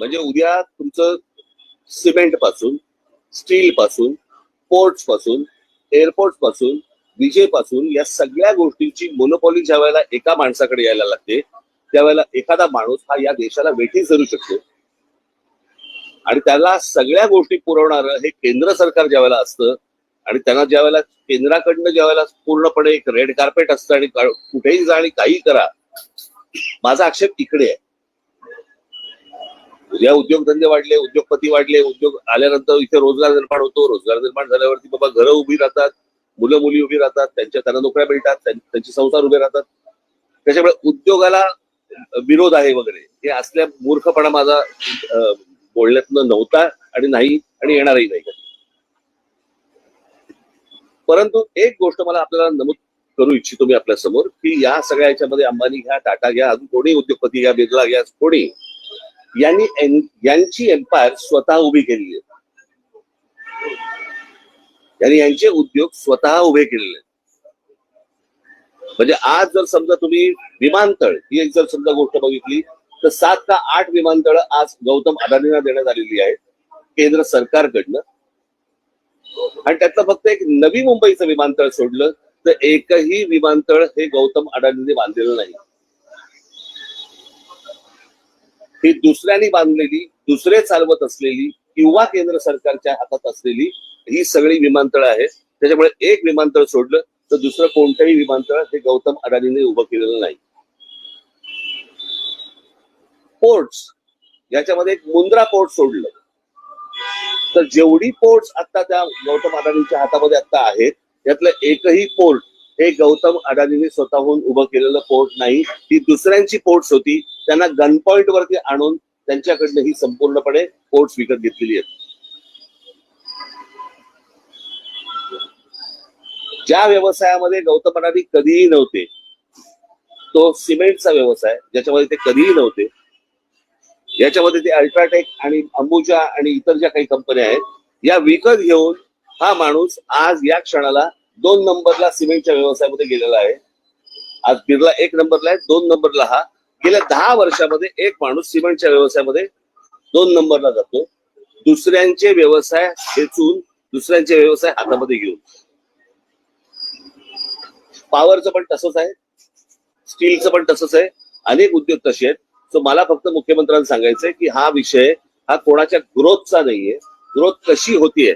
म्हणजे उद्या तुमचं सिमेंट पासून, स्टील पासून, पोर्ट्स पासून, एअरपोर्ट पासून, विजेपासून या सगळ्या गोष्टींची मोनोपॉली ज्या वेळेला एका माणसाकडे यायला लागते त्यावेळेला एखादा माणूस हा या देशाला वेठीस धरू शकतो आणि त्याला सगळ्या गोष्टी पुरवणारं हे केंद्र सरकार ज्या वेळेला असतं आणि त्यांना ज्या वेळेला केंद्राकडनं ज्या वेळेला पूर्णपणे एक रेड कार्पेट असतं आणि कुठेही जा आणि काही करा, माझा आक्षेप इकडे आहे. उद्या उद्योगधंदे वाढले, उद्योगपती वाढले, उद्योग आल्यानंतर इथे रोजगार निर्माण होतो, रोजगार निर्माण झाल्यावरती बाबा घरं उभी राहतात, मुलं मुली उभी राहतात, त्यांना नोकऱ्या मिळतात, त्यांचे संसार उभे राहतात. त्याच्यामुळे उद्योगाला विरोध आहे वगैरे हे असल्या मूर्खपणा माझा बोलण्यातनं नव्हता आणि नाही आणि येणारही नाही. परंतु एक गोष्ट मला आपल्याला नमूद करू इच्छितो मी आपल्या समोर की या सगळ्या याच्यामध्ये अंबानी घ्या, टाटा घ्या, अजून कोणी उद्योगपती घ्या, बिर्ला घ्या, कोणी यांची एम्पायर स्वतः उभी केलेली आहे. यांनी यांचे उद्योग स्वतः उभे केलेले. म्हणजे आज जर समजा तुम्ही विमानतळ ही एक जर समजा गोष्ट बघितली तर 7 का 8 विमानतळ आज गौतम अदानींना देण्यात आलेली आहेत केंद्र सरकारकडनं. आणि त्यातलं फक्त एक नवी मुंबईचं विमानतळ सोडलं तर एकही विमानतळ हे गौतम अदानींनी बांधलेलं नाही. ही दुसऱ्यांनी बांधलेली, दुसरे चालवत असलेली किंवा केंद्र सरकारच्या हातात असलेली ही सगळी विमानतळ आहेत. त्याच्यामुळे एक विमानतळ सोडलं तर दुसरं कोणतंही विमानतळ हे गौतम अदानींनी उभं केलेलं नाही. पोर्ट्स याच्यामध्ये एक मुंद्रा पोर्ट सोडलं तर जेवढी पोर्ट्स आता त्या गौतम अदानींच्या हातामध्ये आता आहेत त्यातलं एकही पोर्ट हे गौतम अदानींनी स्वतःहून उभं केलेलं पोर्ट नाही. ही दुसऱ्यांची पोर्ट्स होती, त्यांना गन पॉइंट वरती आणून त्यांच्याकडनं ही संपूर्णपणे पोर्ट्स विकत घेतलेली आहेत. ज्या व्यवसायामध्ये गौतम अदानी कधीही नव्हते तो सिमेंटचा व्यवसाय, ज्याच्यामध्ये ते कधीही नव्हते, याच्यामध्ये ते अल्ट्राटेक आणि अंबुजा आणि इतर ज्या काही कंपन्या आहेत या विकत घेऊन हा माणूस आज या क्षणाला 2 नंबरला सिमेंटच्या व्यवसायामध्ये गेलेला आहे. आज बिर्ला 1 नंबरला आहे, 2 नंबरला हा. गेल्या 10 वर्षामध्ये एक माणूस सिमेंटच्या व्यवसायामध्ये 2 नंबरला जातो, दुसऱ्यांचे व्यवसाय खेचून, दुसऱ्यांचे व्यवसाय हातामध्ये घेऊन. पॉवरचं पण तसंच आहे, स्टीलचं पण तसंच आहे, अनेक उद्योग तसे आहेत. सो मला फक्त मुख्यमंत्र्यांना सांगायचंय की हा विषय हा कोणाच्या ग्रोथचा नाहीये. ग्रोथ कशी होतीये,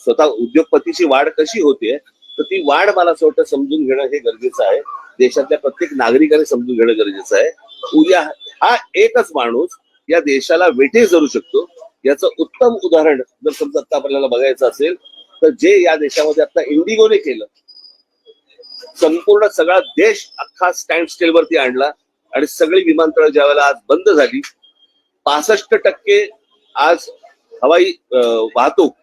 स्वतः उद्योगपतीची वाढ कशी होतीये तर ती वाढ मला असं वाटतं समजून घेणं हे गरजेचं आहे. देशातल्या प्रत्येक नागरिकाने समजून घेणं गरजेचं आहे. उद्या हा एकच माणूस या देशाला वेठीस धरू शकतो. याचं उत्तम उदाहरण जर समजा आता आपल्याला बघायचं असेल तर जे या देशामध्ये आता इंडिगोने केलं, संपूर्ण सगळा देश अख्खा स्टँड स्टील वरती आणला आणि सगळी विमानतळ ज्या वेळेला आज बंद झाली, 65% आज हवाई वाहतूक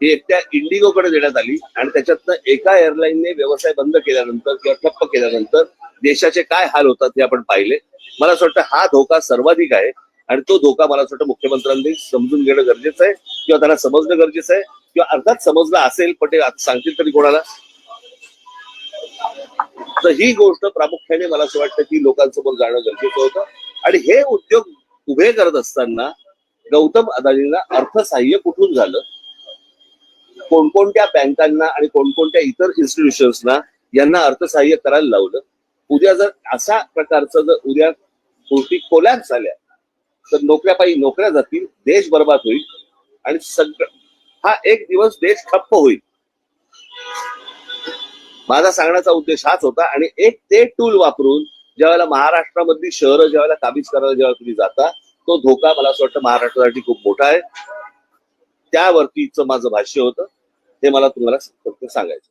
ही एकट्या इंडिगोकडे देण्यात आली. आणि त्याच्यातनं एका एअरलाईनने व्यवसाय बंद केल्यानंतर किंवा ठप्प केल्यानंतर देशाचे काय हाल होतात हे आपण पाहिले. मला असं वाटतं हा धोका सर्वाधिक आहे आणि तो धोका मला असं वाटतं मुख्यमंत्र्यांनी समजून घेणं गरजेचं आहे किंवा त्यांना समजणं गरजेचं आहे किंवा अर्थात समजलं असेल पण ते सांगतील तरी कोणाला. तर ही गोष्ट प्रामुख्याने मला असं वाटतं की लोकांसमोर जाणं गरजेचं होतं. आणि हे उद्योग उभे करत असताना गौतम अदानींना अर्थसहाय्य कुठून झालं, कोणकोणत्या बँकांना आणि कोणकोणत्या इतर इन्स्टिट्यूशन्सना यांना अर्थसहाय्य करायला लावलं. उद्या जर अशा प्रकारचं जर उद्या गोष्टी कोलॅप्स झाल्या तर नोकऱ्या जातील, देश बर्बाद होईल आणि हा एक दिवस देश ठप्प होईल. माझा सांगण्याचा उद्देश हाच होता. आणि एक ते टूल वापरून ज्यावेळेला महाराष्ट्रामधली शहरं ज्यावेळेला काबीज करायला ज्यावेळेला तुम्ही जाता तो धोका मला असं वाटतं महाराष्ट्रासाठी खूप मोठा आहे. त्यावरतीच माझं भाष्य होतं, हे मला तुम्हाला फक्त सांगायचं.